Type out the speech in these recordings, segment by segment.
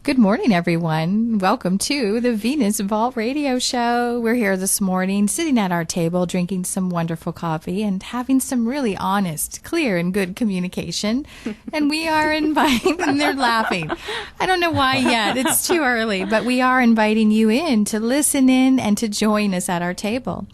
Good morning, everyone. Welcome to the Venus Vault Radio Show. We're here this morning, sitting at our table, drinking some wonderful coffee and having some really honest, clear, and good communication. And we are inviting, and they're laughing. I don't know why yet. It's too early, but we are inviting you in to listen in and to join us at our table.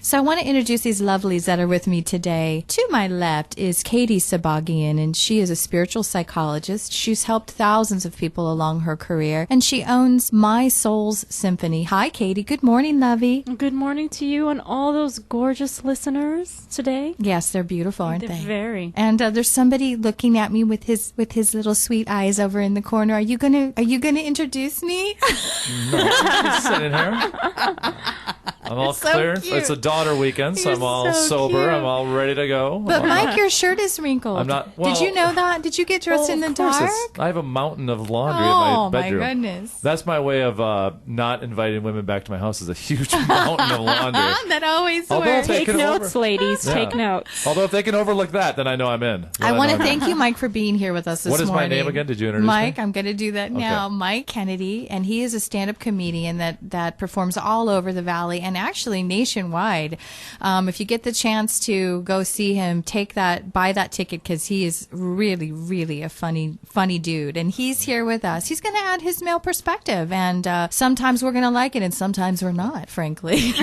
So I want to introduce these lovelies that are with me today. To my left is Katie Sabbaghian, and she is a spiritual psychologist. She's helped thousands of people along her career, and she owns My Soul's Symphony. Hi, Katie. Good morning, lovey. Good morning to you and all those gorgeous listeners today. Yes, they're beautiful, aren't They're they? Very. And there's somebody looking at me with his little sweet eyes over in the corner. Are you gonna introduce me? No, I'm sitting here. I'm all so clear. cute. It's a daughter weekend, so You're I'm all so sober. cute. I'm all ready to go. But Mike, your shirt is wrinkled. I'm not. Did you know that? Did you get dressed in the dark? I have a mountain of laundry Oh, in my bedroom. my goodness. That's my way of not inviting women back to my house. Is a huge mountain of laundry. That always Although works. if they Take can notes, ladies. Yeah. Take notes. Although if they can overlook that, then I know I'm in. I want to know I'm in. thank you, Mike, for being here with us this What is morning. my name again? Did you introduce Mike, me? I'm going to do that now. Okay. Mike Kennedy, and he is a stand-up comedian that performs all over the Valley and actually nationwide. If you get the chance to go see him, buy that ticket because he is really, really a funny dude. And he's here with us. He's going to add his male perspective, and sometimes we're going to like it, and sometimes we're not, frankly.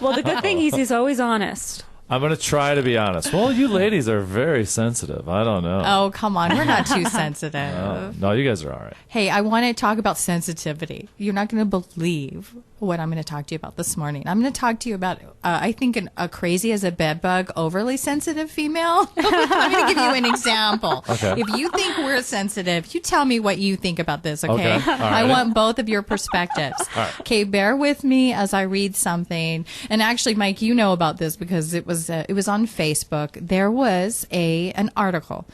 Well, the good thing is he's always honest. I'm going to try to be honest. Well, you ladies are very sensitive. I don't know. Oh, come on. We're not too sensitive. No, you guys are all right. Hey, I want to talk about sensitivity. You're not going to believe what I'm going to talk to you about this morning. I'm going to talk to you about, I think, a crazy as a bedbug, overly sensitive female. I'm going to give you an example. Okay. If you think we're sensitive, you tell me what you think about this, okay? Okay. All right. I want both of your perspectives. All right. Okay, bear with me as I read something. And actually, Mike, you know about this because it was on Facebook. There was an article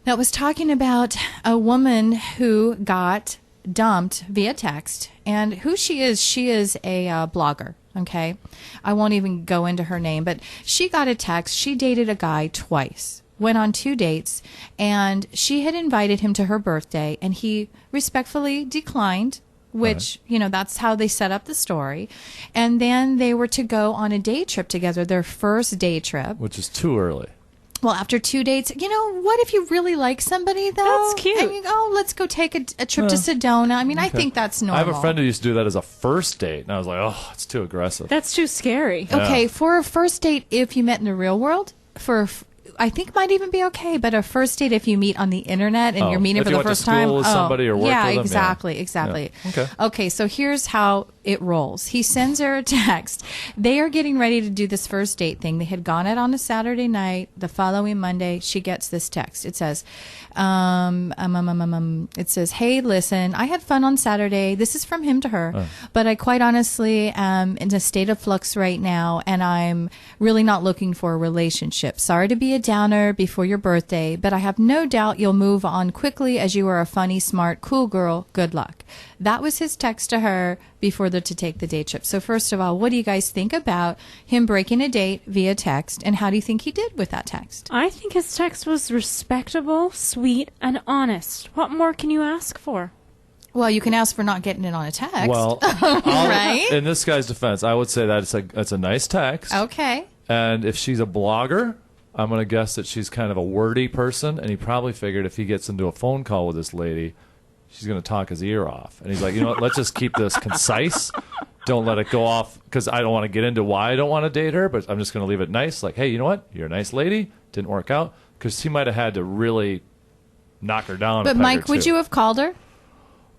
that was talking about a woman who got dumped via text, and who she is a blogger. Okay, I won't even go into her name, but she got a text. She dated a guy twice, went on 2 dates, and she had invited him to her birthday, and he respectfully declined, which, that's how they set up the story. And then they were to go on a day trip together, their first day trip. Which is too early. Well, after 2 dates, what if you really like somebody, though? That's cute. And you go, let's go take a trip to Sedona. I mean, I think that's normal. I have a friend who used to do that as a first date, and I was like, oh, it's too aggressive. That's too scary. Okay, for a first date, if you met in the real world, I think might even be okay, but a first date if you meet on the internet and you're meeting if for you the went to first time. school with somebody or worked yeah, with them, exactly. Yeah. Okay. Okay, so here's how it rolls. He sends her a text. They are getting ready to do this first date thing. They had gone out on a Saturday night. The following Monday, she gets this text. It says, it says, hey, listen, I had fun on Saturday. This is from him to her, but I quite honestly am in a state of flux right now, and I'm really not looking for a relationship. Sorry to be a downer before your birthday, but I have no doubt you'll move on quickly as you are a funny, smart, cool girl. Good luck. That was his text to her before they're to take the day trip. So first of all, what do you guys think about him breaking a date via text, and how do you think he did with that text? I think his text was respectable, sweet, and honest. What more can you ask for? Well, you can ask for not getting it on a text. Well, right? In this guy's defense, I would say that it's a nice text. Okay. And if she's a blogger, I'm going to guess that she's kind of a wordy person, and he probably figured if he gets into a phone call with this lady, she's going to talk his ear off. And he's like, you know what, let's just keep this concise. Don't let it go off, because I don't want to get into why I don't want to date her, but I'm just going to leave it nice. Like, hey, you know what? You're a nice lady. Didn't work out. Because he might have had to really knock her down. But Mike, would you have called her?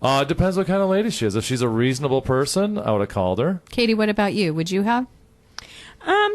It depends what kind of lady she is. If she's a reasonable person, I would have called her. Katie, what about you? Would you have?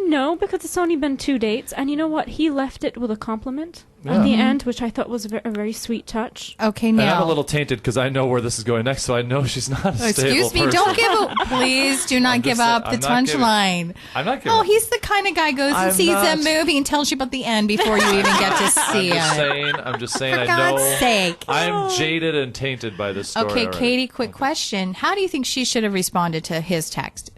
No, because it's only been 2 dates, and you know what? He left it with a compliment at the end, which I thought was a very sweet touch. Okay, now. And I'm a little tainted because I know where this is going next, so I know she's not a stable Excuse me, person. don't give up. Please do not give up the punchline. I'm not giving Oh, up. he's the kind of guy goes and I'm sees a not. movie and tells you about the end before you even get to see I'm just saying, For I God's know. sake. I'm jaded and tainted by this story. Okay, already. Katie, quick question. How do you think she should have responded to his text?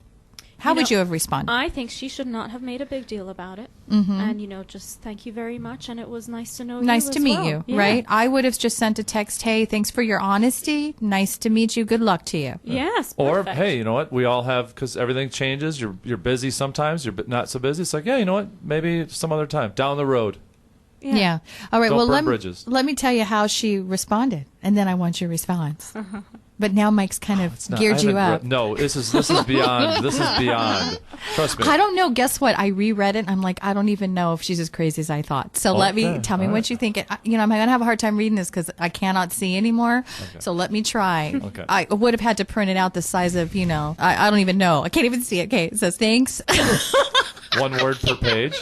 How would you have responded? I think she should not have made a big deal about it. And, just thank you very much. And it was nice to know you. Nice to meet well. you, Yeah. right? I would have just sent a text, hey, thanks for your honesty. Nice to meet you. Good luck to you. Yes. Or, perfect. hey, you know what? We all have, because everything changes. You're busy sometimes. You're not so busy. It's like, yeah, you know what? Maybe some other time. Down the road. Yeah. All right. Don't well, burn bridges. let me tell you how she responded, and then I want your response. But now Mike's kind of geared you up. No, this is beyond. This is beyond. Trust me. I don't know. Guess what? I reread it, and I'm like, I don't even know if she's as crazy as I thought. So tell me what you think. I'm going to have a hard time reading this because I cannot see anymore. Okay. So let me try. Okay. I would have had to print it out the size of, I don't even know. I can't even see it. Okay. It says, thanks. One word per page.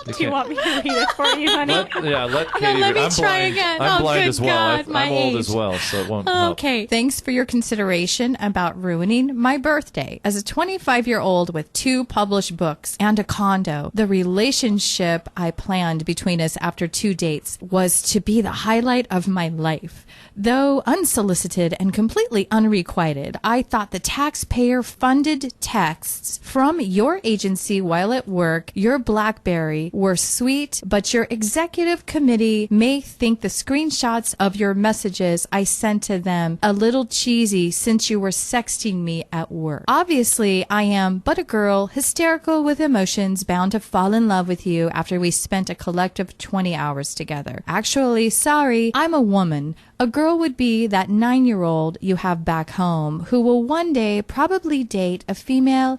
Do you want me to read it for you, honey? Let Katie. let me I'm try blind. again. I'm blind good as well. God, my I'm old age. as well, so it won't help. Okay. Thanks for your consideration about ruining my birthday. As a 25-year-old with 2 published books and a condo, the relationship I planned between us after 2 dates was to be the highlight of my life. Though unsolicited and completely unrequited, I thought the taxpayer-funded texts from your agency while at work, your BlackBerry, were sweet, but your executive committee may think the screenshots of your messages I sent to them a little cheesy since you were sexting me at work. Obviously, I am but a girl, hysterical with emotions, bound to fall in love with you after we spent a collective 20 hours together. Actually, sorry, I'm a woman. A girl would be that 9-year-old you have back home who will one day probably date a female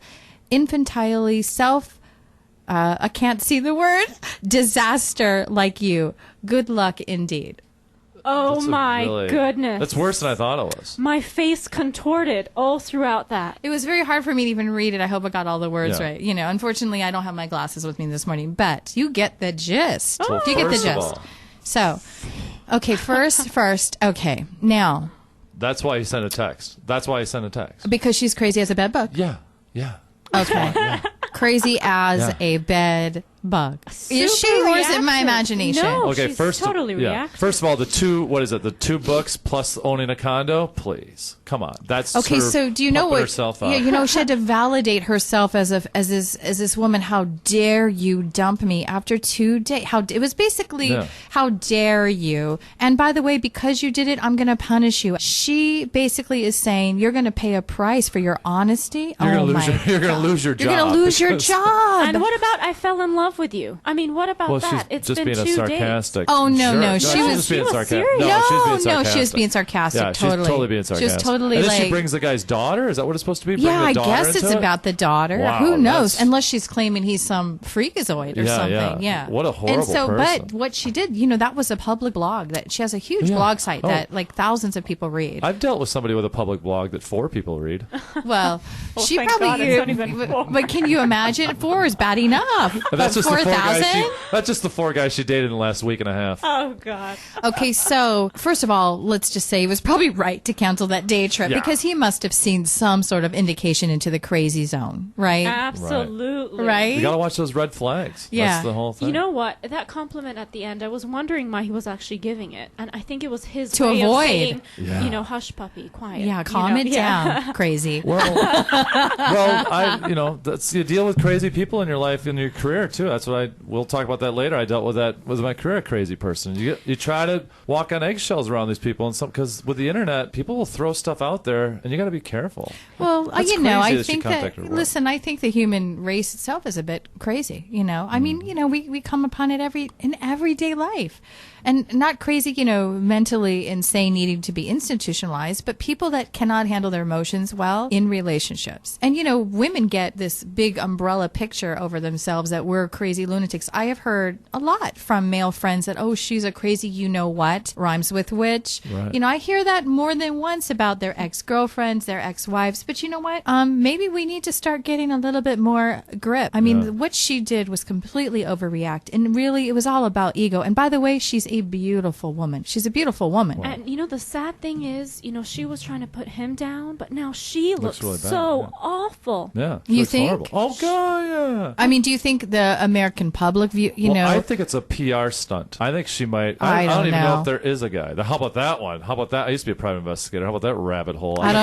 infantilely I can't see the word, disaster like you. Good luck indeed. Oh, my goodness. That's worse than I thought it was. My face contorted all throughout that. It was very hard for me to even read it. I hope I got all the words Yeah. right. Unfortunately, I don't have my glasses with me this morning, but you get the gist. Well, You get the first of gist. all- So, okay, first, okay. Now, That's why he sent a text. because she's crazy as a bed bug. Yeah. Okay. Crazy as a bed bug. Is she, or is it my reactive. imagination? No, Okay, she's totally reactive. First of all, the 2 books plus owning a condo, please. Come on. That's Okay, her so do you know pumping what? herself up. Yeah, she had to validate herself as this woman. How dare you dump me after 2 days? It was basically, how dare you? And by the way, because you did it, I'm going to punish you. She basically is saying you're going to pay a price for your honesty. You're going to lose your job. You're going to lose your job. And what about I fell in love with you? I mean, what about that? She's It's just been being 2 sarcastic. Oh, no, Sure. no, she was just being was sarcastic. serious. No, she's being sarcastic. she was being sarcastic. Yeah, totally. she's totally being sarcastic. She was totally and then like. she brings the guy's daughter? Is that what it's supposed to be? Bring Yeah, the I daughter guess it's into it? about the daughter. Wow, Who knows? that's- Unless she's claiming he's some freakazoid or Yeah, something. yeah. Yeah. What a horrible And so, person. but what she did, that was a public blog that she has a huge Yeah. blog site Oh. that like thousands of people read. I've dealt with somebody with a public blog that 4 people read. Well, she thank probably. God it's not even 4. But can you imagine? 4 is bad enough. And that's But just the 4 guys 4,000? that's just the 4 guys she dated in the last week and a half. Oh, God. Okay, so first of all, let's just say he was probably right to cancel that day trip Yeah. because he must have seen some sort of indication into the crazy zone, right? Absolutely. Right? You got to watch those red flags. Yeah. That's the whole thing. You know what? That compliment at the end, I was wondering why he was actually giving it. And I think it was his To way avoid. of saying, Yeah. hush puppy, quiet. Yeah, calm it down, crazy. That's you deal with crazy people in your life, in your career too. That's what we'll talk about that later. I dealt with that with my career, a crazy person. You try to walk on eggshells around these people, and because with the internet, people will throw stuff out there, and you got to be careful. Well, That's I crazy think she contacted her. listen, I think the human race itself is a bit crazy. I mean, we come upon it in everyday life. And not crazy, mentally insane, needing to be institutionalized, but people that cannot handle their emotions well in relationships. And, women get this big umbrella picture over themselves that we're crazy lunatics. I have heard a lot from male friends that, oh, she's a crazy you-know-what, rhymes with which. Right. I hear that more than once about their ex-girlfriends, their ex-wives. But you know what? Maybe we need to start getting a little bit more grip. I mean, what she did was completely overreact. And really, it was all about ego. And by the way, she's a beautiful woman. She's a beautiful woman. Wow. And the sad thing is, she was trying to put him down, but now she looks really bad, so yeah. awful. Yeah, You looks think? horrible. Oh God, yeah. I mean, do you think the American public view, you know. I think it's a PR stunt. I think she might. I don't even know know if there is a guy. How about that one? How about that? I used to be a private investigator. How about that rabbit hole? I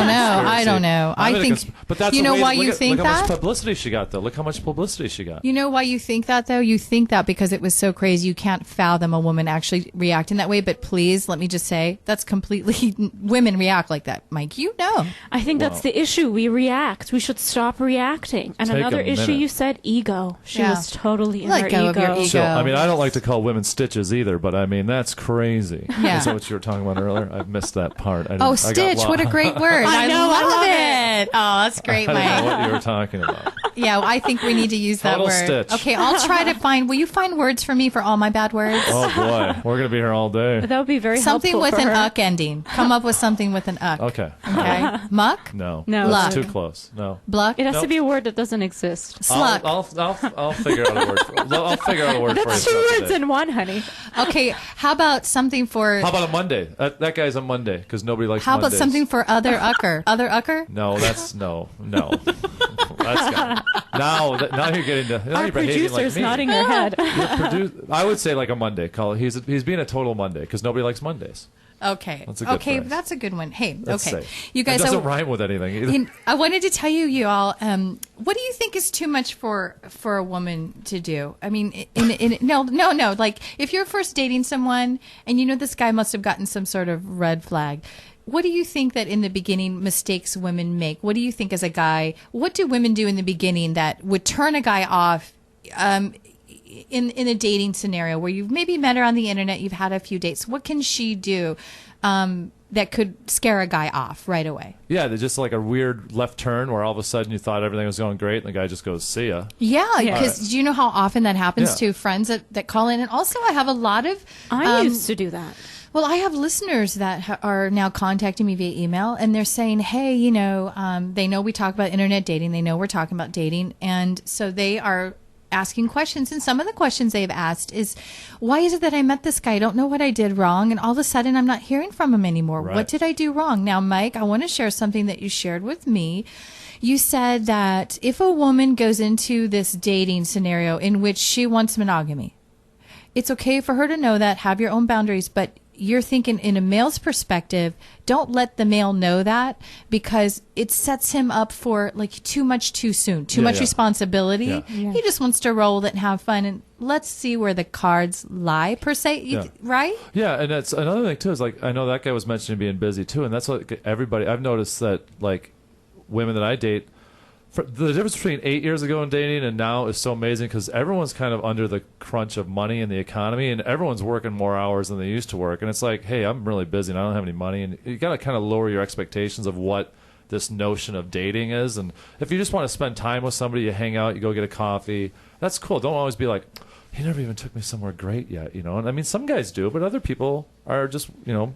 don't know. I think. But that's you know why you think look how that? much publicity she got, though. Look how much publicity she got. You know why you think that, though? You think that because it was so crazy. You can't fathom a woman actually reacting that way. But please, let me just say, that's completely women react like that, Mike. You know. I think that's the issue. We react. We should stop reacting. And Take another a issue, minute. you said ego. She was totally in Let her go of your ego. So, I mean, I don't like to call women stitches either, but I mean, that's crazy. Yeah. Is that what you were talking about earlier? I missed that part. Stitch. What a great word. I know, I love it. Oh, that's great, I don't know Mike. what you were talking about. Yeah, I think we need to use that Total word. stitch. Okay, I'll try to find. Will you find words for me for all my bad words? Oh, boy. We're going to be here all day. That would be very Something helpful with for an her. uck ending. Come up with something with an uck. Okay. Okay. Muck? No. No. That's Luck. too close. No. Bluck? It has Nope. to be a word that doesn't exist. Sluck. I'll figure out a word. I'll figure out a word for you. That's two throughout the words day. in one, honey. Okay, how about something for... How about a Monday? That guy's a Monday because nobody likes How about Mondays. something for other ucker? Other ucker? No, that's no. That's got, now you're getting to. Now Our you're behaving like producer's me. nodding her head. I would say like a Monday. Call it. He's being a total Monday because nobody likes Mondays. Okay. That's a good phrase. That's a good one. Hey, Let's okay. say. You guys... It doesn't rhyme with anything either. I wanted to tell you all, what do you think is too much for a woman to do? I mean, no. Like, if you're first dating someone and you know this guy must have gotten some sort of red flag, what do you think that in the beginning mistakes women make? What do you think as a guy, what do women do in the beginning that would turn a guy off in a dating scenario where you've maybe met her on the internet, you've had a few dates? What can she do that could scare a guy off right away? Yeah, they're just like a weird left turn where all of a sudden you thought everything was going great and the guy just goes, "See ya." Yeah, because do you know how often that happens Yeah. to friends that call in? And also I have a lot of... I used to do that. Well, I have listeners that are now contacting me via email, and they're saying, hey, you know, they know we talk about internet dating. They know we're talking about dating. And so they are asking questions. And some of the questions they've asked is, why is it that I met this guy? I don't know what I did wrong. And all of a sudden, I'm not hearing from him anymore. Right. What did I do wrong? Now, Mike, I want to share something that you shared with me. You said that if a woman goes into this dating scenario in which she wants monogamy, it's okay for her to know that, have your own boundaries, but you're thinking in a male's perspective, don't let the male know that because it sets him up for like too much too soon, too much responsibility. Yeah. Yeah. He just wants to roll with it and have fun, and let's see where the cards lie per se, right? Yeah, and that's another thing too. Is like I know that guy was mentioning being busy too, and that's what everybody. I've noticed that like women that I date. The difference between 8 years ago in dating and now is so amazing because everyone's kind of under the crunch of money and the economy, and everyone's working more hours than they used to work. And it's like, hey, I'm really busy and I don't have any money, and you got to kind of lower your expectations of what this notion of dating is. And if you just want to spend time with somebody, you hang out, you go get a coffee, that's cool. Don't always be like, he never even took me somewhere great yet, you know. And I mean, some guys do, but other people are just, you know,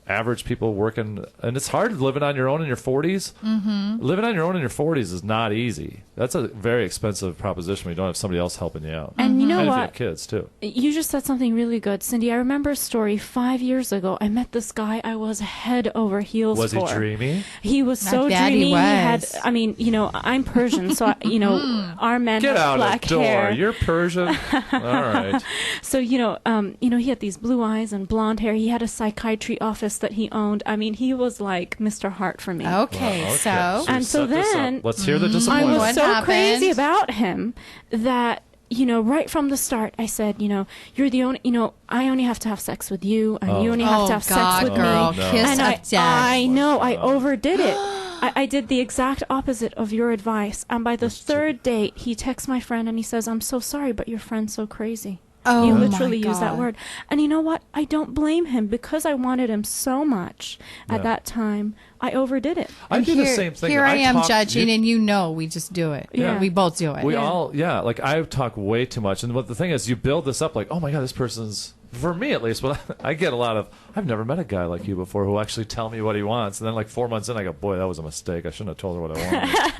average people working, and it's hard living on your own in your 40s. Mm-hmm. Living on your own in your 40s is not easy. That's a very expensive proposition when you don't have somebody else helping you out. And you know and if what? you have kids too. You just said something really good, Syndee. I remember a story 5 years ago. I met this guy I was head over heels Was for. he dreamy? He was I so bet he dreamy. He had, was. I mean, you know, I'm Persian, so, our men Get have out black the door. hair. You're Persian. All right. So, he had these blue eyes and blonde hair. He had a psychiatry office that he owned. I mean, he was like Mr. Hart for me. Okay, Well, so... And so set this up. then Let's hear the I disappointment. was What so happened? crazy about him that, right from the start, I said, you're the only, I only have to have sex with you, and you only have to have God, sex with girl, me. no. kiss And of death. I know, I overdid it. I did the exact opposite of your advice. And by the third date, he texts my friend and he says, "I'm so sorry, but your friend's so crazy." Oh, He my literally used that God. word. And you know what? I don't blame him because I wanted him so much at that time. I overdid it. I do the same thing. Here I am talk- judging, and we just do it. Yeah. We both do it. We all, like I talk way too much. And what the thing is, you build this up like, oh my God, this person's, for me at least, but I get a lot of, I've never met a guy like you before who actually tell me what he wants. And then like 4 months in, I go, boy, that was a mistake. I shouldn't have told her what I wanted.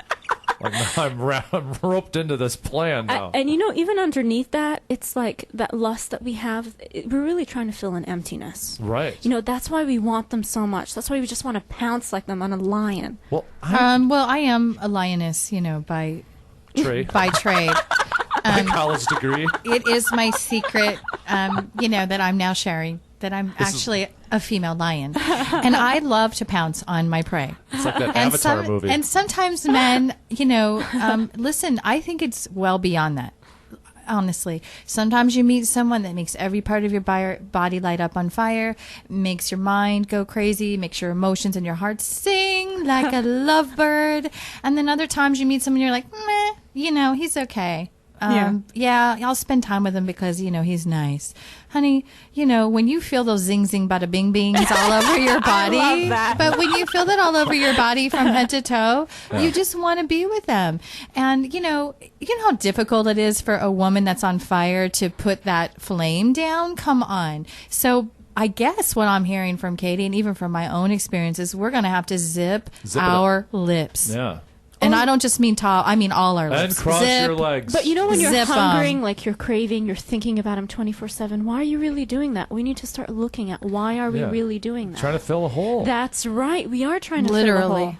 Like now I'm roped into this plan now. And even underneath that, it's like that lust that we have, we're really trying to fill an emptiness. Right. That's why we want them so much. That's why we just want to pounce like them on a lion. Well, I am a lioness, by Trey. by trade. My college degree. It is my secret, that I'm now sharing, that I'm actually a female lion. And I love to pounce on my prey. It's like that Avatar movie. And sometimes men, listen, I think it's well beyond that. Honestly, sometimes you meet someone that makes every part of your body light up on fire, makes your mind go crazy, makes your emotions and your heart sing like a lovebird. And then other times you meet someone, you're like, meh, he's okay. I'll spend time with him because, he's nice. Honey, when you feel those zing, zing, bada, bing, bings all over your body, I love that. but when you feel that all over your body from head to toe, you just want to be with them. And, you know how difficult it is for a woman that's on fire to put that flame down? Come on. So I guess what I'm hearing from Katie and even from my own experience is we're going to have to zip our lips. Yeah. And I don't just mean top, I mean all our lips. And cross your legs. But when you're Zip 'em. hungering, like you're craving, you're thinking about him 24/7. Why are you really doing that? We need to start looking at why are we really doing that? Trying to fill a hole. That's right. We are trying to fill a Literally. hole.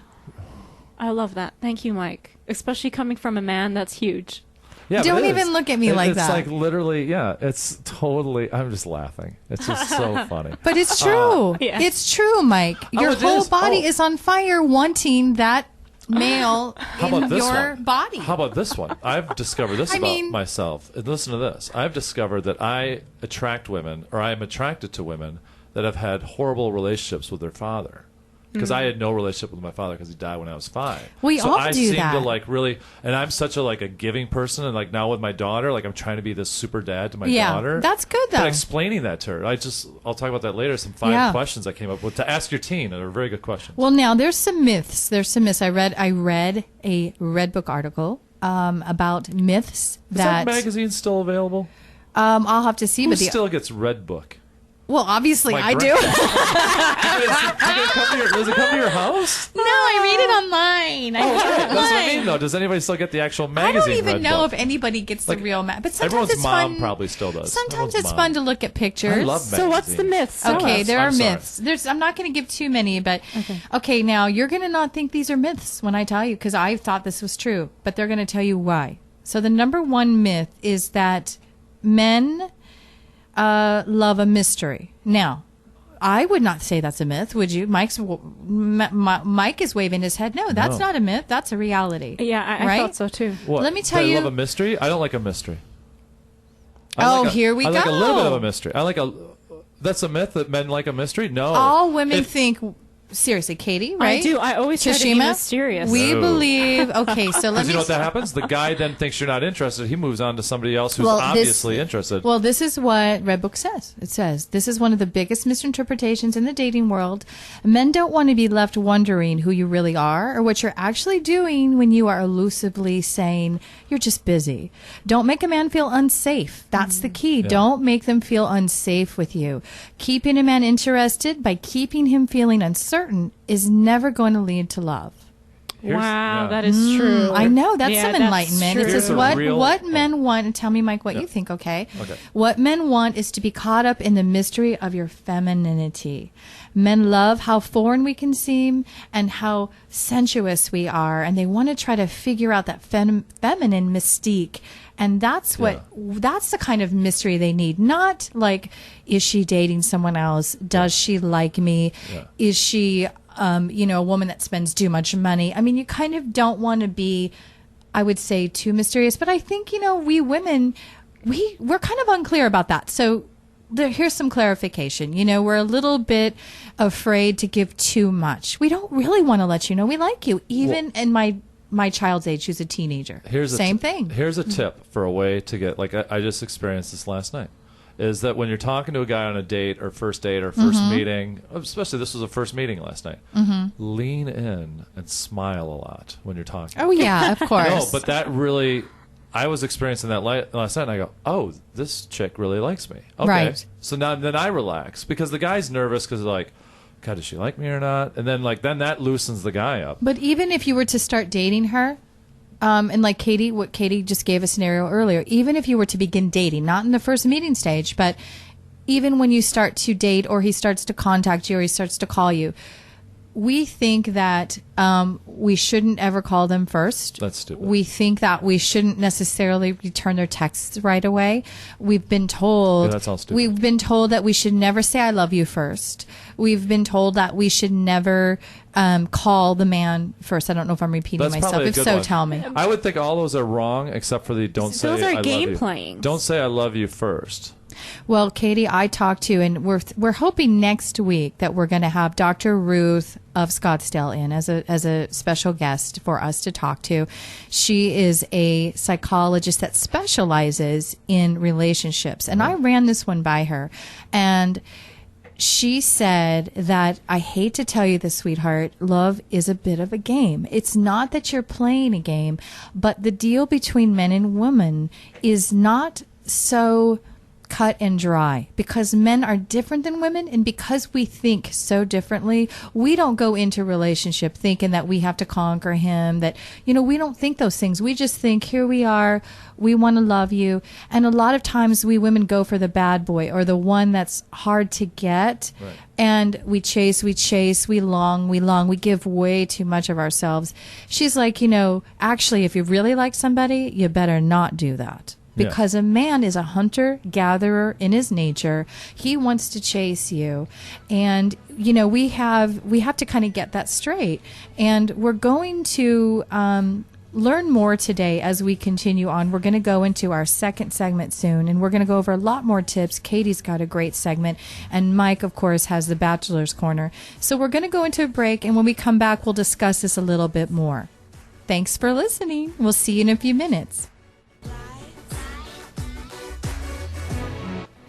I love that. Thank you, Mike. Especially coming from a man, that's huge. Yeah, Don't but it even is. look at me like it's that. It's like literally, it's totally, I'm just laughing. It's just so funny. But it's true. Yeah. It's true, Mike. Your it whole is? body Oh. is on fire wanting that male How in about this your one? body. How about this one? I've discovered this about myself. And listen to this. I've discovered that I attract women, or I am attracted to women that have had horrible relationships with their father. Because I had no relationship with my father because he died when I was 5. We so all I do seem that. to really, and I'm such a giving person, and now with my daughter, I'm trying to be this super dad to my daughter. That's good though. But explaining that to her, I'll talk about that later. Some fine questions I came up with to ask your teen, and they're very good questions. Well, now there's some myths. I read a Redbook article about myths Is that magazine still available? I'll have to see. Who But still gets Redbook? well, obviously My I do. Does it come to your house? No, I read it online. I read it That's what I online. mean, though. Does anybody still get the actual I magazine? don't even know Redbook? if anybody gets the real But sometimes everyone's it's mom fun. probably still does. Sometimes Everyone's it's mom. fun to look at pictures. I love magazines. So what's the myth? Tell Okay, us. there are I'm sorry. myths. I'm not going to give too many, but okay, now you're going to not think these are myths when I tell you, because I thought this was true, but they're going to tell you why. So the number one myth is that men love a mystery. Now, I would not say that's a myth, would you? Mike is waving his head. No, that's not a myth. That's a reality. Yeah, I right? thought so too. What? Let me tell Do you- I love a mystery? I don't like a mystery. Here we I like go. a little bit of a mystery. That's a myth that men like a mystery? No. All women think, seriously, Katie, right? I do. I always try to be Tashima? mysterious. We No. believe. Okay, so let Because me. you know what that happens? The guy then thinks you're not interested. He moves on to somebody else who's Well, this- obviously interested. Well, this is what Redbook says. It says, this is one of the biggest misinterpretations in the dating world. Men don't want to be left wondering who you really are or what you're actually doing when you are elusively saying you're just busy. Don't make a man feel unsafe. That's the key. Don't make them feel unsafe with you. Keeping a man interested by keeping him feeling uncertain is never going to lead to love. Wow, that is true. I know, that's Yeah, some that's enlightenment. It true. says Here's a real- what men want, and tell me, Mike, what you think, okay? Okay. What men want is to be caught up in the mystery of your femininity. Men love how foreign we can seem and how sensuous we are, and they want to try to figure out that feminine mystique. And that's that's the kind of mystery they need. Not like, is she dating someone else? Does she like me? Yeah. Is she a woman that spends too much money? I mean, you kind of don't want to be, I would say, too mysterious. But I think, we women, we're kind of unclear about that. So here's some clarification. We're a little bit afraid to give too much. We don't really want to let you know we like you. Even in my child's age, who's a teenager. Same thing. Here's a tip for a way to get, I just experienced this last night, is that when you're talking to a guy on a date or first meeting, especially this was a first meeting last night, lean in and smile a lot when you're talking. Oh, yeah, of course. No, but that really, I was experiencing that last night, and I go, oh, this chick really likes me. Okay. Right. So then I relax, because the guy's nervous because like, God, does she like me or not? And then then that loosens the guy up. But even if you were to start dating her, and like what Katie just gave a scenario earlier, even if you were to begin dating, not in the first meeting stage, but even when you start to date or he starts to contact you or he starts to call you, we think that we shouldn't ever call them first. That's stupid. We think that we shouldn't necessarily return their texts right away. We've been told. Yeah, that's all stupid. We've been told that we should never say "I love you" first. We've been told that we should never call the man first. I don't know if I'm repeating That's myself. probably a If good so, one. tell me. I would think all those are wrong, except for the don't say Those are I love game you. playing. Don't say I love you first. Well, Katie, I talked to, and we're hoping next week that we're going to have Dr. Ruth of Scottsdale in as a special guest for us to talk to. She is a psychologist that specializes in relationships, and I ran this one by her, and she said that, I hate to tell you this, sweetheart, love is a bit of a game. It's not that you're playing a game, but the deal between men and women is not so cut and dry, because men are different than women, and because we think so differently, we don't go into a relationship thinking that we have to conquer him, that, you know, we don't think those things. We just think, here we are, we want to love you. And a lot of times we women go for the bad boy, or the one that's hard to get. Right. And we chase, we long, we give way too much of ourselves. She's like, you know, actually, if you really like somebody, you better not do that. Because a man is a hunter-gatherer in his nature. He wants to chase you. And, you know, we have to kind of get that straight. And we're going to learn more today as we continue on. We're going to go into our second segment soon, and we're going to go over a lot more tips. Katie's got a great segment, and Mike, of course, has the Bachelor's Corner. So we're going to go into a break, and when we come back, we'll discuss this a little bit more. Thanks for listening. We'll see you in a few minutes.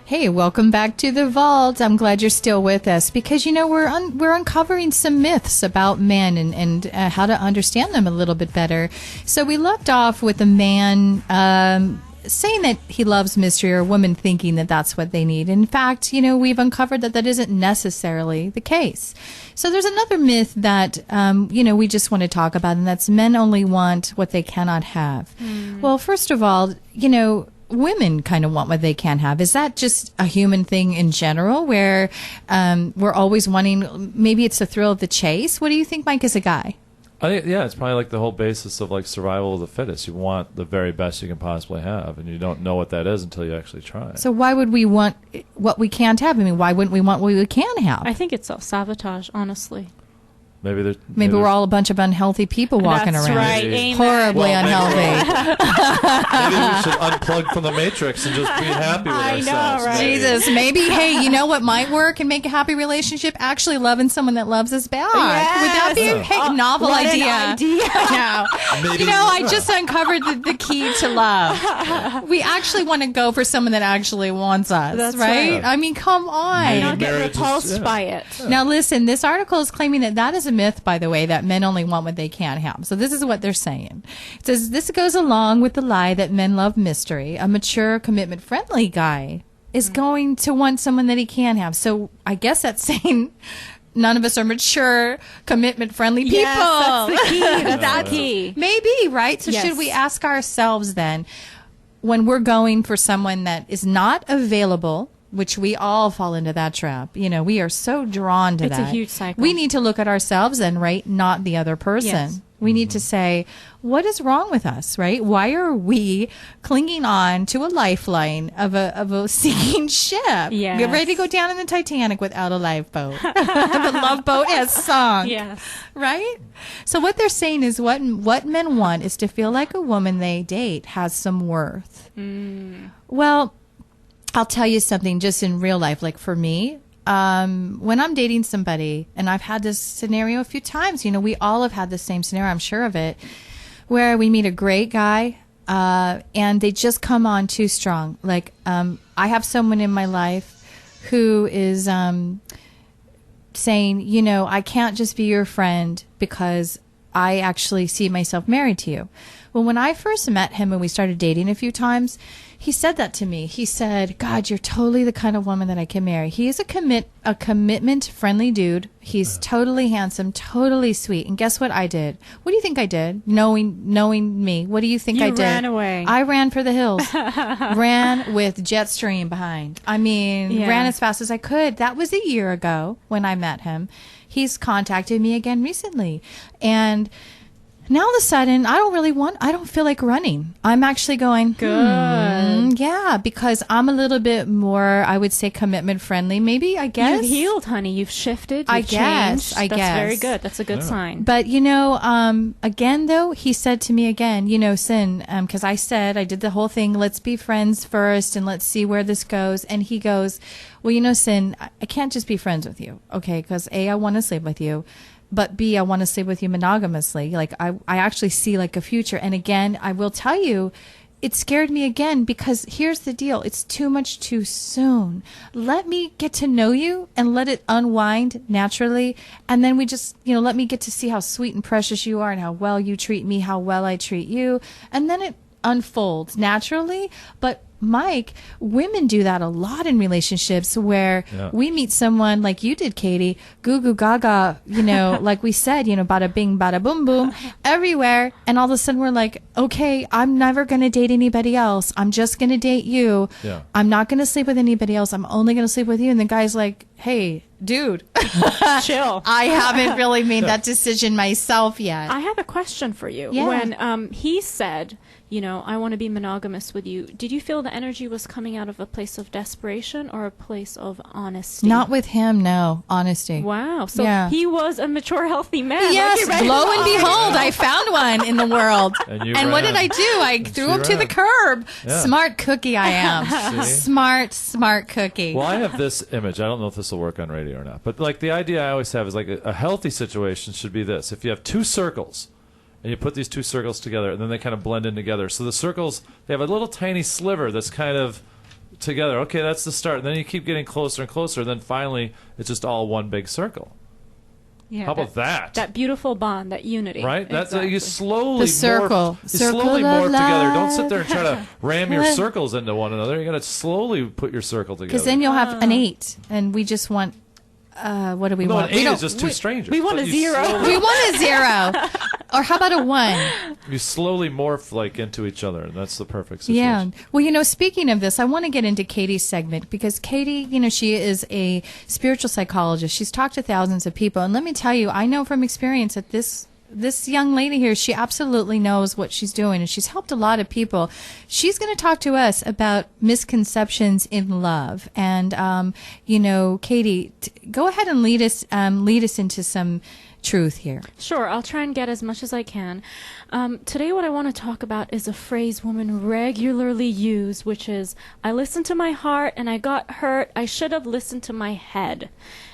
Hey, welcome back to the vault. I'm glad you're still with us, because, you know, we're uncovering some myths about men and how to understand them a little bit better. So we left off with a man saying that he loves mystery, or a woman thinking that that's what they need. In fact, you know, we've uncovered that isn't necessarily the case. So there's another myth that, you know, we just want to talk about, and that's men only want what they cannot have. Well, first of all, you know, women kind of want what they can't have. Is that just a human thing in general, where we're always wanting, maybe it's the thrill of the chase? What do you think, Mike, as a guy? I think, yeah, it's probably like the whole basis of like survival of the fittest. You want the very best you can possibly have, and you don't know what that is until you actually try. So why would we want what we can't have? I mean, why wouldn't we want what we can have? I think it's self-sabotage, honestly. Maybe we're all a bunch of unhealthy people walking That's around. right. Maybe. Horribly unhealthy. Maybe we should unplug from the matrix and just be happy with I know, ourselves. right? Maybe. Jesus, maybe, hey, you know what might work and make a happy relationship? Actually loving someone that loves us back. Yes. Would that be a novel what idea? An idea. No. Maybe- You know, I just uncovered the key to love. We actually want to go for someone that actually wants us, That's right? right. I mean, come on. Maybe Not get marriage is- repulsed yeah. by it. Now, listen, this article is claiming that is a myth, by the way, that men only want what they can't have. So this is what they're saying. It says, this goes along with the lie that men love mystery. A mature, commitment-friendly guy is going to want someone that he can have. So I guess that's saying none of us are mature, commitment-friendly people. Yes, that's the key. That's the key. Maybe, right? So Yes. should we ask ourselves then, when we're going for someone that is not available, which we all fall into that trap. You know, we are so drawn to that. It's a huge cycle. We need to look at ourselves then, right? Not the other person. Yes. We need to say, what is wrong with us, right? Why are we clinging on to a lifeline of a sinking ship? Yes. Get ready to go down in the Titanic without a lifeboat. The love boat has sunk. Yes. Right? So what they're saying is what men want is to feel like a woman they date has some worth. Well, I'll tell you something just in real life. Like for me, when I'm dating somebody, and I've had this scenario a few times, you know, we all have had the same scenario, I'm sure of it, where we meet a great guy, and they just come on too strong. Like, I have someone in my life who is saying, you know, I can't just be your friend because I actually see myself married to you. Well, when I first met him and we started dating a few times, he said that to me. He said, God, you're totally the kind of woman that I can marry. He is a commitment-friendly dude. He's totally handsome, totally sweet. And guess what I did? What do you think I did? Knowing me, what do you think I did? You ran away. I ran for the hills. Ran with jet stream behind. I mean, Yeah. ran as fast as I could. That was a year ago when I met him. he's contacted me again recently. And now all of a sudden, I don't feel like running. I'm actually going, yeah, because I'm a little bit more, I would say, commitment friendly. Maybe, I guess. You've healed, honey. You've shifted. You've I guess. changed. That's very good. That's a good sign. But, again, though, he said to me again, Sin, because I did the whole thing, let's be friends first and let's see where this goes. And he goes, well, Sin, I can't just be friends with you, okay? Because A, I want to sleep with you. But B, I want to sleep with you monogamously. Like, I actually see like a future. And again, I will tell you, it scared me again because here's the deal. It's too much too soon. Let me get to know you and let it unwind naturally. And then we just, let me get to see how sweet and precious you are and how well you treat me, how well I treat you. And then it unfolds naturally. But Mike, women do that a lot in relationships where we meet someone like you did, Katie, goo goo gaga, like we said, bada bing, bada boom boom, everywhere. And all of a sudden we're like, okay, I'm never going to date anybody else. I'm just going to date you. Yeah. I'm not going to sleep with anybody else. I'm only going to sleep with you. And the guy's like, hey, dude, chill. I haven't really made that decision myself yet. I have a question for you. Yeah. When he said, I want to be monogamous with you, did you feel the energy was coming out of a place of desperation or a place of honesty? Not with him, no. Honesty. Wow. So he was a mature, healthy man. Yes, lo and behold, I found one in the world. And what did I do? I threw him to the curb. Yeah. Smart cookie I am. Smart cookie. Well, I have this image. I don't know if this will work on radio or not. But like the idea I always have is like a healthy situation should be this. If you have two circles, and you put these two circles together, and then they kind of blend in together. So the circles, they have a little tiny sliver that's kind of together. Okay, that's the start. And then you keep getting closer and closer, and then finally it's just all one big circle. Yeah, how about that? That beautiful bond, that unity. Right? Exactly. That's you slowly the circle. morph, you slowly morph together. Don't sit there and try to ram your Love. circles into one another. You got to slowly put your circle together. Because then you'll have an 8, and we just want. What do we want? An 8 is just two strangers. We want a 0. We want a 0. Or how about a 1? You slowly morph like into each other, and that's the perfect situation. Yeah. Well, speaking of this, I want to get into Katie's segment because Katie, she is a spiritual psychologist. She's talked to thousands of people. And let me tell you, I know from experience that this young lady here, she absolutely knows what she's doing, and she's helped a lot of people. She's going to talk to us about misconceptions in love. And, Katie, go ahead and lead us into some truth here. Sure, I'll try and get as much as I can. Today what I want to talk about is a phrase women regularly use, which is, I listened to my heart and I got hurt. I should have listened to my head.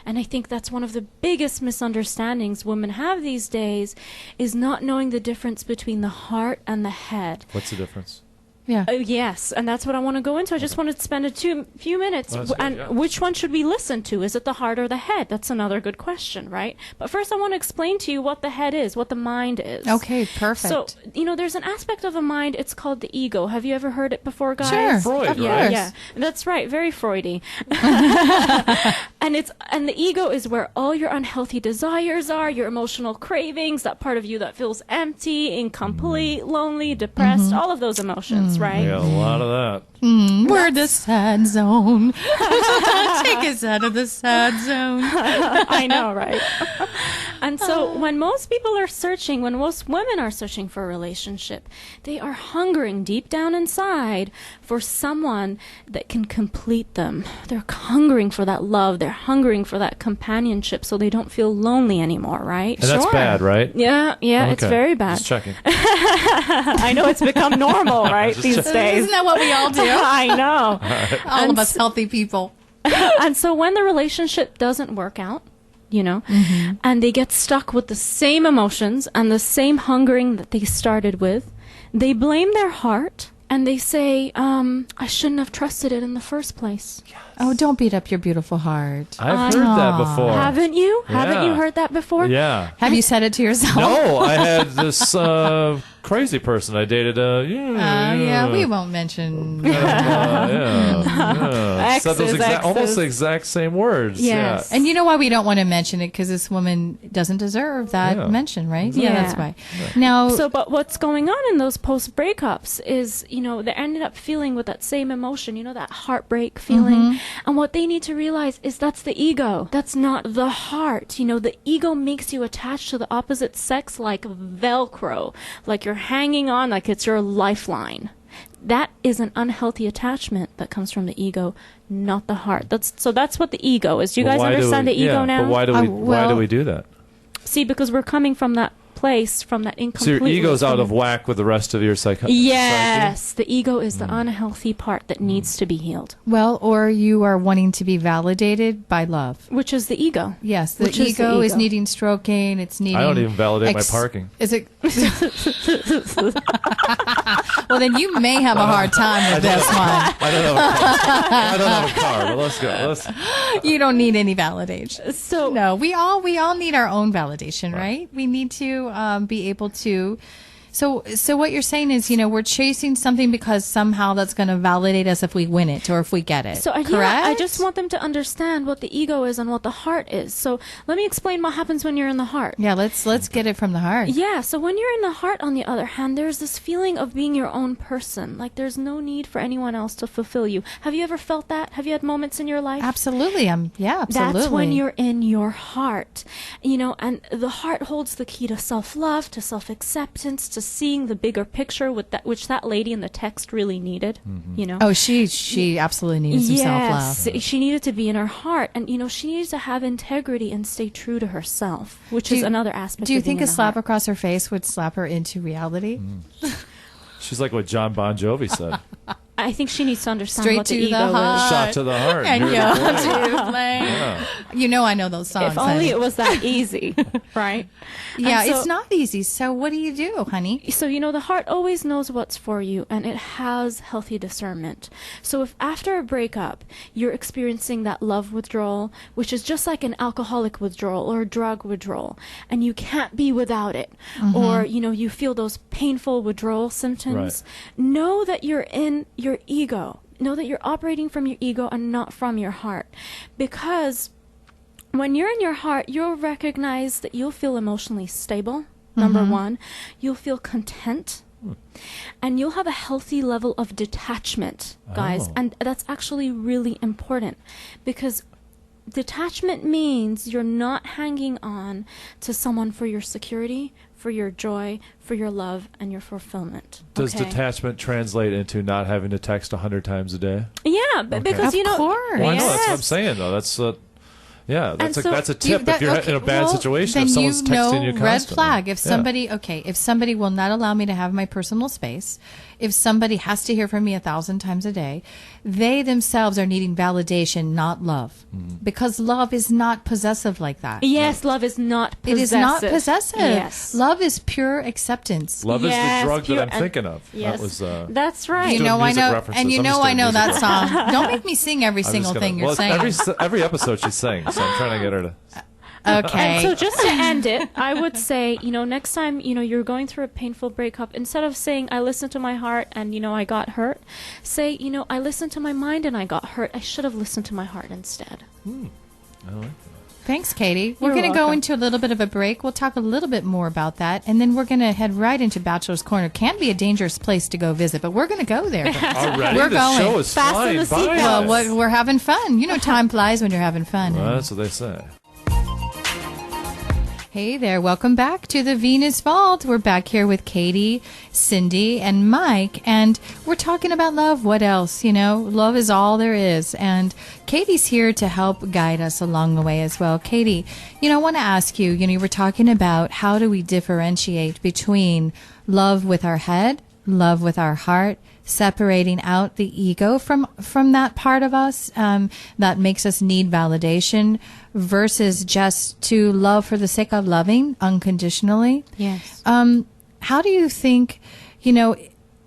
And I think that's one of the biggest misunderstandings women have these days, is not knowing the difference between the heart and the head. What's the difference? Yeah. Yes, and that's what I want to go into. I just want to spend a few minutes. Which one should we listen to? Is it the heart or the head? That's another good question, right? But first I want to explain to you what the head is, what the mind is. Okay, perfect. So, there's an aspect of a mind, it's called the ego. Have you ever heard it before, guys? Sure. Freud, Yeah, right? yeah. That's right, very Freudy. And the ego is where all your unhealthy desires are, your emotional cravings, that part of you that feels empty, incomplete, lonely, depressed, all of those emotions. Right? Yeah, a lot of that. We're the sad zone. Take us out of the sad zone. I know, right? And so when most people are searching, when most women are searching for a relationship, they are hungering deep down inside for someone that can complete them. They're hungering for that love. They're hungering for that companionship so they don't feel lonely anymore, right? And that's bad, right? Yeah, okay. It's very bad. Just checking. I know it's become normal, right, these days. Isn't that what we all do? I know. All of us healthy people. And so when the relationship doesn't work out, and they get stuck with the same emotions and the same hungering that they started with, they blame their heart and they say, I shouldn't have trusted it in the first place. Yes. Oh, don't beat up your beautiful heart. I've heard that before. Haven't you? Yeah. Haven't you heard that before? Yeah. Have you said it to yourself? No, I had this crazy person I dated. Yeah, we won't mention. Said those almost the exact same words. Yes. Yeah. And you know why we don't want to mention it? Because this woman doesn't deserve that mention, right? Yeah. That's why. Now, But what's going on in those post breakups is, they ended up feeling with that same emotion, that heartbreak feeling. And what they need to realize is that's the ego. That's not the heart. The ego makes you attached to the opposite sex like Velcro, like you're hanging on, like it's your lifeline. That is an unhealthy attachment that comes from the ego, not the heart. That's what the ego is. Do you guys understand the ego now? But why do we do that? See, because we're coming from that place, from that incomplete. So your ego's out of whack with the rest of your psyche? Yes, the ego is the unhealthy part that needs to be healed. Well, or you are wanting to be validated by love. Which is the ego. Yes, the ego is needing stroking. It's needing. I don't even validate my parking. Is it? Well, then you may have a hard time with this one. I don't have a car. But let's go. You don't need any validation. So no, we all need our own validation, right? We need to be able to. So what you're saying is, we're chasing something because somehow that's going to validate us if we win it or if we get it. So correct? Yeah, I just want them to understand what the ego is and what the heart is. So let me explain what happens when you're in the heart. Yeah, let's get it from the heart. Yeah, so when you're in the heart, on the other hand, there's this feeling of being your own person. Like there's no need for anyone else to fulfill you. Have you ever felt that? Have you had moments in your life? Absolutely. Absolutely. That's when you're in your heart. And the heart holds the key to self-love, to self-acceptance, to seeing the bigger picture which that lady in the text really needed. Oh, she absolutely needed some self-love. Yes, she needed to be in her heart, and she needed to have integrity and stay true to herself, which is another aspect. Do you of being think a in the slap heart. across her face would slap her into reality? She's like what John Bon Jovi said. I think she needs to understand Straight what the to the ego heart. is. Shot to the heart. And Here's yo, the play. to play. Yeah. I know those songs. If only honey. it was that easy, right? Yeah, And so- it's not easy. So what do you do, honey? So, the heart always knows what's for you, and it has healthy discernment. So if after a breakup, you're experiencing that love withdrawal, which is just like an alcoholic withdrawal or a drug withdrawal, and you can't be without it, or, you feel those painful withdrawal symptoms, know that you're in your ego. Know that you're operating from your ego and not from your heart. Because when you're in your heart, you'll recognize that you'll feel emotionally stable, number one. You'll feel content. And you'll have a healthy level of detachment, guys. And that's actually really important. Because detachment means you're not hanging on to someone for your security, for your joy, for your love, and your fulfillment. Does detachment translate into not having to text 100 times a day? Yeah, because Of course. Well, I know, that's what I'm saying, though. That's that's a tip if you're in a bad situation. Then if someone's texting you constantly. red flag. If somebody will not allow me to have my personal space, if somebody has to hear from me 1,000 times a day, they themselves are needing validation, not love. Because love is not possessive like that. Yes, love is not possessive. It is not possessive. Yes. Love is pure acceptance. Love is the drug pure- that I'm thinking of. Yes, That was, that's right. You doing know I music know, references. and you I'm know just I doing know music that song. Don't make me sing every single thing you're saying. Every episode she sings, so I'm trying to get her to. Okay. And so just to end it, I would say, next time, you're going through a painful breakup, instead of saying, I listened to my heart and, I got hurt, say, I listened to my mind and I got hurt. I should have listened to my heart instead. I like that. Thanks, Katie. We're You're going to go welcome. into a little bit of a break. We'll talk a little bit more about that, and then we're going to head right into Bachelor's Corner. Can be a dangerous place to go visit, but we're going to go there. Already? We're the going. show is Fasten flying the by. seatbelts. Well, we're having fun. Time flies when you're having fun. Well, that's what they say. Hey there, welcome back to the Venus Vault. We're back here with Katie, Syndee, and Mike, and we're talking about love. What else? Love is all there is, and Katie's here to help guide us along the way as well. Katie, I want to ask you, you were talking about how do we differentiate between love with our head, love with our heart, separating out the ego from that part of us that makes us need validation versus just to love for the sake of loving unconditionally. Yes. How do you think,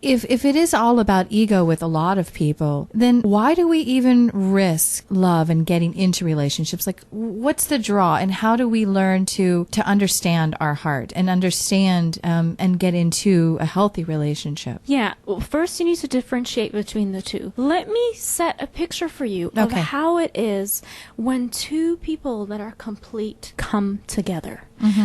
if it is all about ego with a lot of people, then why do we even risk love and getting into relationships? Like, what's the draw, and how do we learn to understand our heart and understand and get into a healthy relationship? Yeah. Well, first you need to differentiate between the two. Let me set a picture for you of Okay. how it is when two people that are complete come together.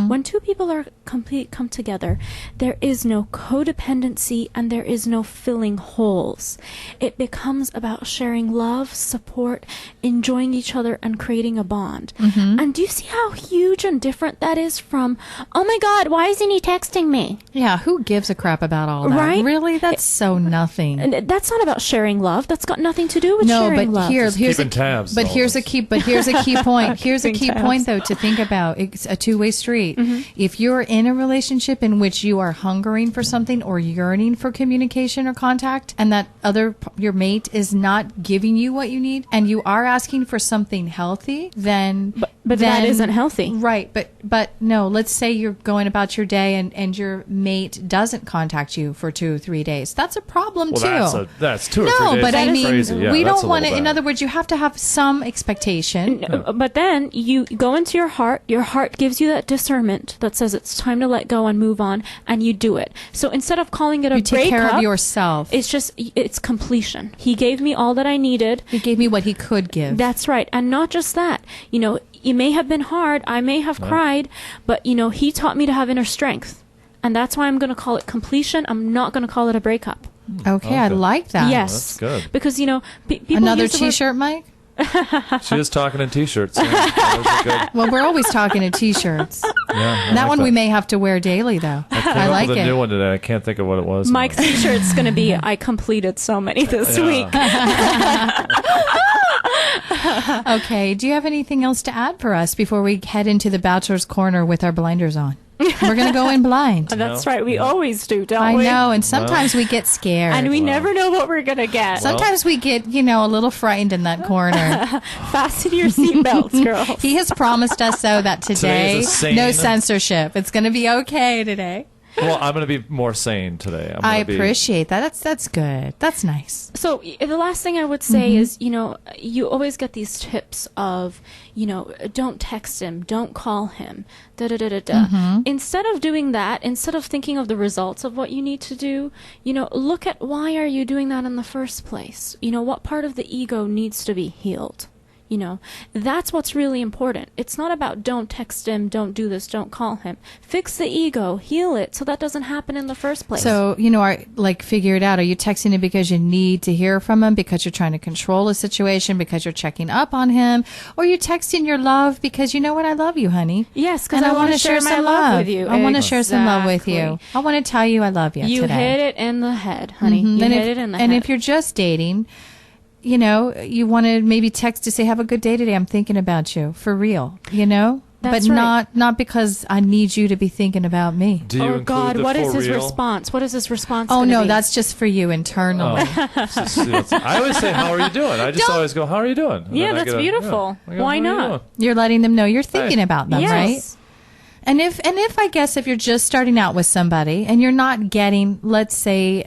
When two people are come together, there is no codependency and there is no filling holes. It becomes about sharing love, support, enjoying each other, and creating a bond. And do you see how huge and different that is from, oh my God, why isn't he texting me? Yeah, who gives a crap about all that? Right? Really? That's so nothing. And that's not about sharing love. That's got nothing to do with sharing love. Here's keeping tabs. Here's a key point. Here's a key point though to think about. It's a two-way street. If you're in a relationship in which you are hungering for something or yearning for communication or contact, and that your mate is not giving you what you need, and you are asking for something healthy, then that isn't healthy. Right. But no, let's say you're going about your day and your mate doesn't contact you for 2 or 3 days. That's a problem too. That's 2 or 3 days. No, but I mean, crazy. Yeah, we that's don't a want to, little in bad. other words, you have to have some expectation. But then you go into your heart gives you that discernment that says it's time to let go and move on, and you do it. So instead of calling it a You breakup, take care of yourself. it's completion. He gave me all that I needed. He gave me what he could give. That's right. And not just that, it may have been hard. I may have cried, but he taught me to have inner strength. And that's why I'm going to call it completion. I'm not going to call it a breakup. Okay, I like that. Yes. That's good. Because, people Another use the word- T-shirt, Mike? She is talking in T-shirts. Yeah, that was good. Well, we're always talking in T-shirts. Yeah, That one we may have to wear daily, though. I like a it. new one today. I can't think of what it was. Mike's t-shirt's going to be, I completed so many this week. Okay, do you have anything else to add for us before we head into the bachelor's corner with our blinders on? We're going to go in blind. That's right. We always do, don't I we? know, and sometimes we get scared. And we never know what we're going to get. Sometimes we get, a little frightened in that corner. Fasten your seatbelts, girls. He has promised us, though, that today, Today's a sane- no censorship. It's going to be okay today. Well, I'm going to be more sane today. I appreciate that. That's good. That's nice. So the last thing I would say is, you always get these tips of, don't text him, don't call him, da-da-da-da-da. Instead of doing that, instead of thinking of the results of what you need to do, look at why are you doing that in the first place? What part of the ego needs to be healed? That's what's really important. It's not about don't text him, don't do this, don't call him. Fix the ego, heal it, so that doesn't happen in the first place. So, figure it out. Are you texting him because you need to hear from him, because you're trying to control a situation, because you're checking up on him? Or are you texting your love because you know what? I love you, honey. Yes, because And I want wanna to share my some love with you. I want to share some love with you. Exactly. I want to tell you I love you You today. hit it in the head, honey. You And hit it in the and head. if you're just dating, you want to maybe text to say, have a good day today. I'm thinking about you. For real, That's but right. not because I need you to be thinking about me. Do you Oh include God, the what is for his real? response? What is his response? Oh, gonna no, be? that's just for you internally. I always say, how are you doing? I just always go, how are you doing? And Yeah, then I that's get beautiful. I go, Why "How are you not?" doing?" You're letting them know you're thinking about them, Yes. right? And if I guess if you're just starting out with somebody and you're not getting, let's say,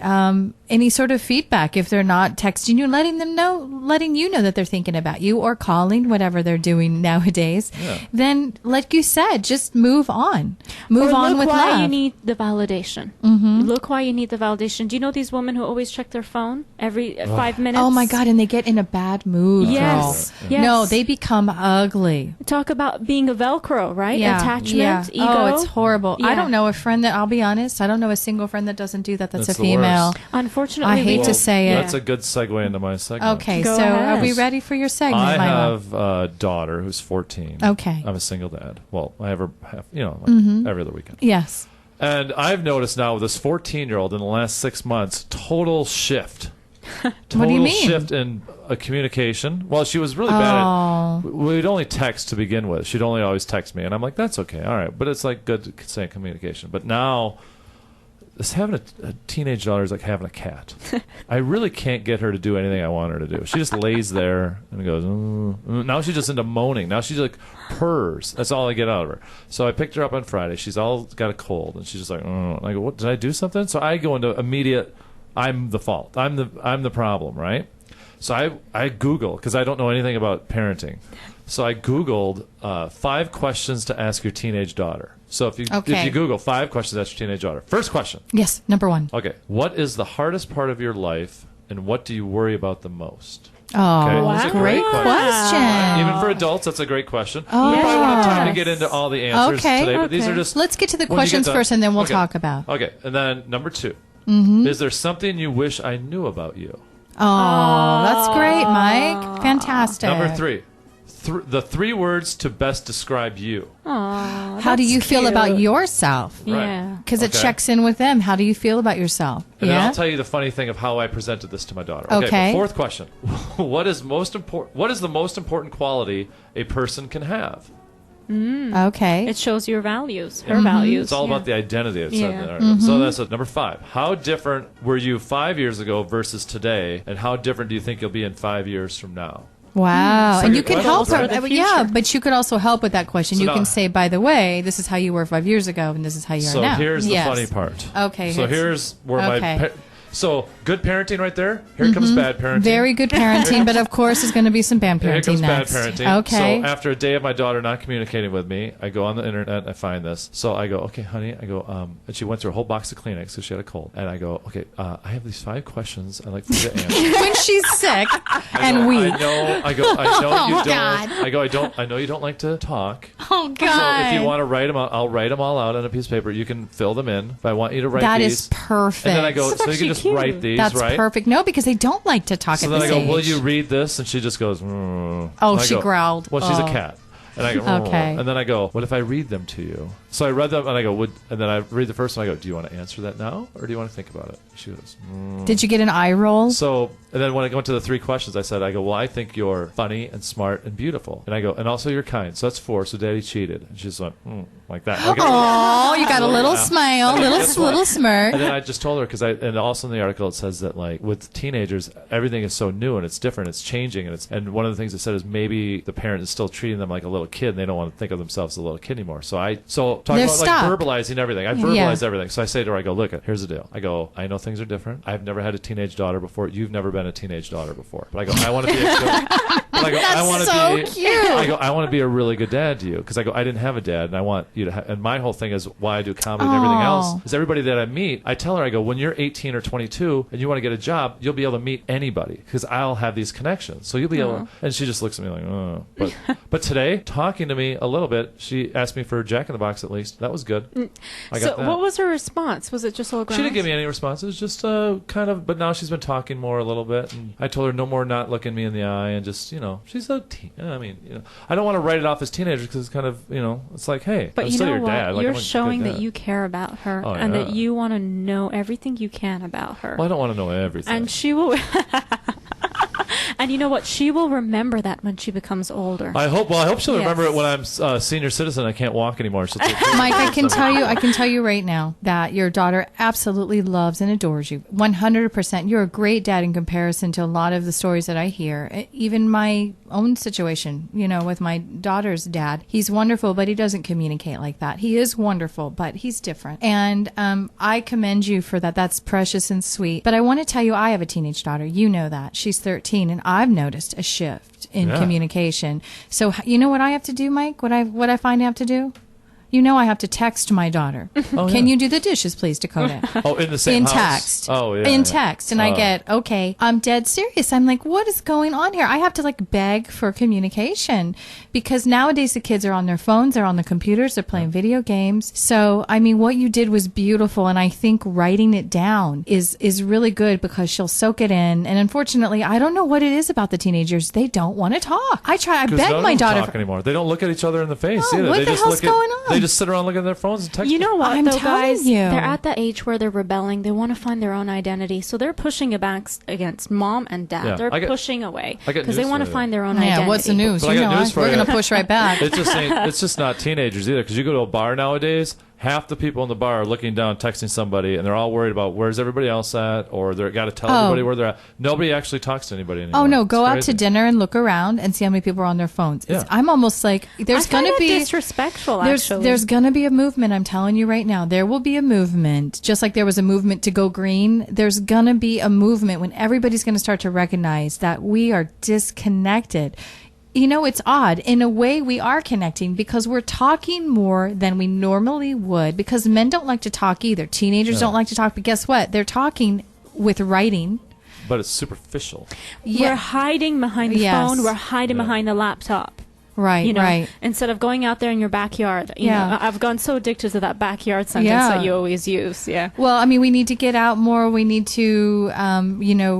any sort of feedback, if they're not texting you, letting you know that they're thinking about you, or calling, whatever they're doing nowadays, then, like you said, just move on. Move Or on look with why love. you need the validation. Look why you need the validation. Do you know these women who always check their phone every 5 minutes? Oh my God, and they get in a bad mood, Yes. girl. Yes. No, they become ugly. Talk about being a Velcro, right? Attachment, ego. Oh, it's horrible. I Yeah. don't know a friend that, I'll be honest, I don't know a single friend that doesn't do that. That's That's a the female. worst. Unfortunately, I hate we to have- say it. That's a good segue into my segment. Okay, Go so ahead. are we ready for your segment, I my love? have a daughter who's 14. Okay. I'm a single dad. Well, I have her, every other weekend. Yes. And I've noticed now with this 14-year-old in the last 6 months, total shift. What do you mean? Shift in communication. Well, she was really bad at. We'd only text to begin with. She'd only always text me, and I'm like, that's okay, all right. But it's like good to say communication. But now, this having a teenage daughter is like having a cat. I really can't get her to do anything I want her to do. She just lays there and goes. Now she's just into moaning. Now she's like purrs. That's all I get out of her. So I picked her up on Friday. She's all got a cold, and she's just like, I go, what, did I do something? So I go into immediate. I'm the fault. I'm the problem, right? So I Google, because I don't know anything about parenting. So I Googled 5 questions to ask your teenage daughter. So if you Google 5 questions to ask your teenage daughter. First question. Yes, number 1. Okay. What is the hardest part of your life, and what do you worry about the most? Oh, Okay? wow. It's a great question. Even for adults, that's a great question. Oh, we probably won't have time to yes. get into all the answers today, but these are just... Let's get to the when you get questions done- first, and then we'll Okay. talk about. Okay, and then number 2. Is there something you wish I knew about you? Oh, that's great, Mike. Fantastic. Number 3. The 3 words to best describe you. Aw, How do that's you feel cute. about yourself? Yeah. Because it Okay. checks in with them. How do you feel about yourself? And then Yeah. I'll tell you the funny thing of how I presented this to my daughter. Okay. But 4th question. What is the most important quality a person can have? Okay. It shows your values, her values. It's all about the identity. It said Yeah. in the article. So that's number 5. How different were you 5 years ago versus today, and how different do you think you'll be in 5 years from now? Wow. So And good you can questions, help her. right? For the Yeah, future. but you could also help with that question. So You now- can say, by the way, this is how you were 5 years ago, and this is how you are So now. here's the Yes. funny part. Okay, So here's- here's where okay. my... So good parenting right there. Here comes bad parenting. Very good parenting, but of course, there's going to be some bad Here parenting comes bad next. parenting. Okay. So after a day of my daughter not communicating with me, I go on the internet and I find this. So I go, okay, honey. I go, and she went through a whole box of Kleenex because she had a cold. And I go, okay, I have these 5 questions I'd like for you to answer. When she's sick I and go, weak. I know you Oh, don't. God. I know you don't like to talk. Oh, God. So if you want to write them out, I'll write them all out on a piece of paper. You can fill them in. But I want you to write That these. is perfect. And then I go, That's so you actually can just cute. write these, That's right? perfect. No, because they don't like to talk So at then this I go, age. will you read this? And she just goes, Oh, And I she go, growled. Well, she's Oh. a cat. And I go, Okay. And then I go, what if I read them to you? So I read them, and I go, and then I read the first one. I go, do you want to answer that now, or do you want to think about it? She goes, Did you get an eye roll? So, and then when I went to the 3 questions, I go, well, I think you're funny and smart and beautiful. And I go, and also you're kind. So that's 4. So Daddy cheated. And she just went, like that. And I go, Oh, you got a little laugh. smile, And then guess what? little smirk. And then I just told her, and also in the article it says that like with teenagers, everything is so new and it's different, it's changing, and one of the things it said is maybe the parent is still treating them like a little kid and they don't want to think of themselves as a little kid anymore. So talking They're about stuck. like verbalizing everything. I verbalize everything. So I say to her, I go, look, here's the deal. I go, I know things are different. I've never had a teenage daughter before. You've never been a teenage daughter before. But I go, I want to be a good, but I go, I want to so be cute. I go, I want to be a really good dad to you because I go, I didn't have a dad and I want you to have, and my whole thing is why I do comedy and everything else is everybody that I meet, I tell her, I go, when you're 18 or 22 and you want to get a job, you'll be able to meet anybody because I'll have these connections. So you'll be able to, and she just looks at me like, oh. But today, talking to me a little bit, she asked me for Jack in the Box at least. That was good. I So got that. what was her response? Was it just all grounds? She didn't give me any responses, just kind of, but now she's been talking more a little bit, and I told her no more not looking me in the eye, and just, she's a teen. I mean, I don't want to write it off as teenager because it's kind of, it's like, hey, But I'm you still know your what? dad. Like, You're I'm a good showing that dad. you care about her Oh, and that yeah. you want to know everything you can about her. Well, I don't want to know everything. And she will. And you know what? She will remember that when she becomes older. I hope she'll Yes. remember it when I'm a senior citizen. I can't walk anymore. She'll take Mike, I can tell you right now that your daughter absolutely loves and adores you. 100%. You're a great dad in comparison to a lot of the stories that I hear. Even my own situation, with my daughter's dad. He's wonderful, but he doesn't communicate like that. He is wonderful, but he's different. And I commend you for that. That's precious and sweet. But I want to tell you, I have a teenage daughter. You know that. She's 13, and I've noticed a shift in communication. So you know what I have to do, Mike? What I find I have to do? I have to text my daughter. Can you do the dishes, please, Dakota? Oh, in the same house? Text. Oh, yeah. In yeah. text. And I get, okay, I'm dead serious. I'm like, what is going on here? I have to beg for communication because nowadays the kids are on their phones, they're on the computers, they're playing video games. So, I mean, what you did was beautiful. And I think writing it down is really good because she'll soak it in. And unfortunately, I don't know what it is about the teenagers. They don't want to talk. I Because beg none my of them daughter. talk anymore. They don't look at each other in the face No, either. what They the just hell's look going on? They just sit around looking at their phones and text. You know what, I'm though, telling guys? you. They're at the age where they're rebelling. They want to find their own identity. So they're pushing it back against mom and dad. Yeah, They're pushing away I got because they news want to for you. find their own identity. Yeah, what's the news? But I got news for we're you. going to push right back. It's just not teenagers either. Because you go to a bar nowadays, half the people in the bar are looking down, texting somebody, and they're all worried about where's everybody else at, or they've got to tell everybody where they're at. Nobody actually talks to anybody anymore. Oh no, go It's out crazy. to dinner and look around and see how many people are on their phones. Yeah. I'm almost like there's I going find to that be disrespectful. there's Actually, going to be a movement. I'm telling you right now, there will be a movement. Just like there was a movement to go green, there's going to be a movement when everybody's going to start to recognize that we are disconnected. It's odd. In a way, we are connecting because we're talking more than we normally would because men don't like to talk either. Teenagers don't like to talk, but guess what? They're talking with writing. But it's superficial. We're hiding behind the Yes. phone. We're hiding behind the laptop. Right, You know, right. instead of going out there in your backyard. You Yeah. know, I've gone so addicted to that backyard sentence Yeah. that you always use. Yeah. Well, I mean, we need to get out more. We need to,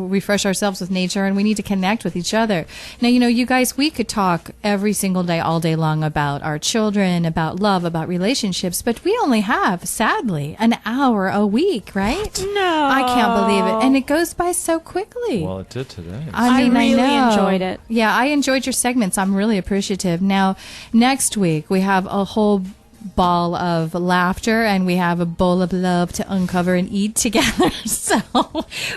refresh ourselves with nature, and we need to connect with each other. Now, you guys, we could talk every single day, all day long about our children, about love, about relationships, but we only have, sadly, an hour a week, right? No. I can't believe it. And it goes by so quickly. Well, it did today. I mean, really know. enjoyed it. Yeah, I enjoyed your segments. I'm really appreciative. Now, next week, we have a whole ball of laughter, and we have a bowl of love to uncover and eat together. So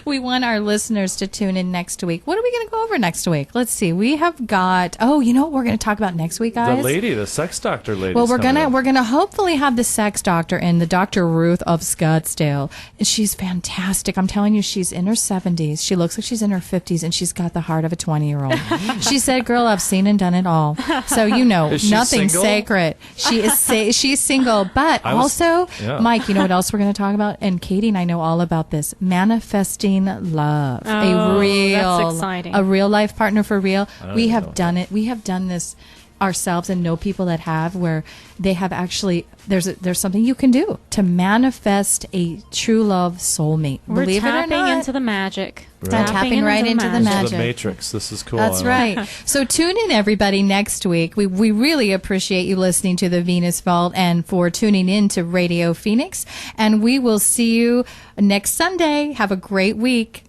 we want our listeners to tune in next week. What are we going to go over next week? Let's see. We have got, you know what we're going to talk about next week, guys? The sex doctor lady. Well, we're gonna hopefully have the sex doctor in, the Dr. Ruth of Scottsdale. She's fantastic. I'm telling you, she's in her 70s. She looks like she's in her 50s, and she's got the heart of a 20-year-old. She said, "Girl, I've seen and done it all." So Is she nothing's single? sacred. She is. She's single, but also, yeah. Mike, you know what else we're going to talk about? And Katie and I know all about this: manifesting love. Oh, that's exciting. A real life partner for real. We even have know done it. We have done this ourselves, and know people that have, where they have actually, there's something you can do to manifest a true love soulmate. We're Believe it or tapping not. into the magic. Right. Tapping right into the This is magic. the Matrix. This is cool. That's right. So tune in, everybody, next week. We really appreciate you listening to the Venus Vault and for tuning in to Radio Phoenix. And we will see you next Sunday. Have a great week.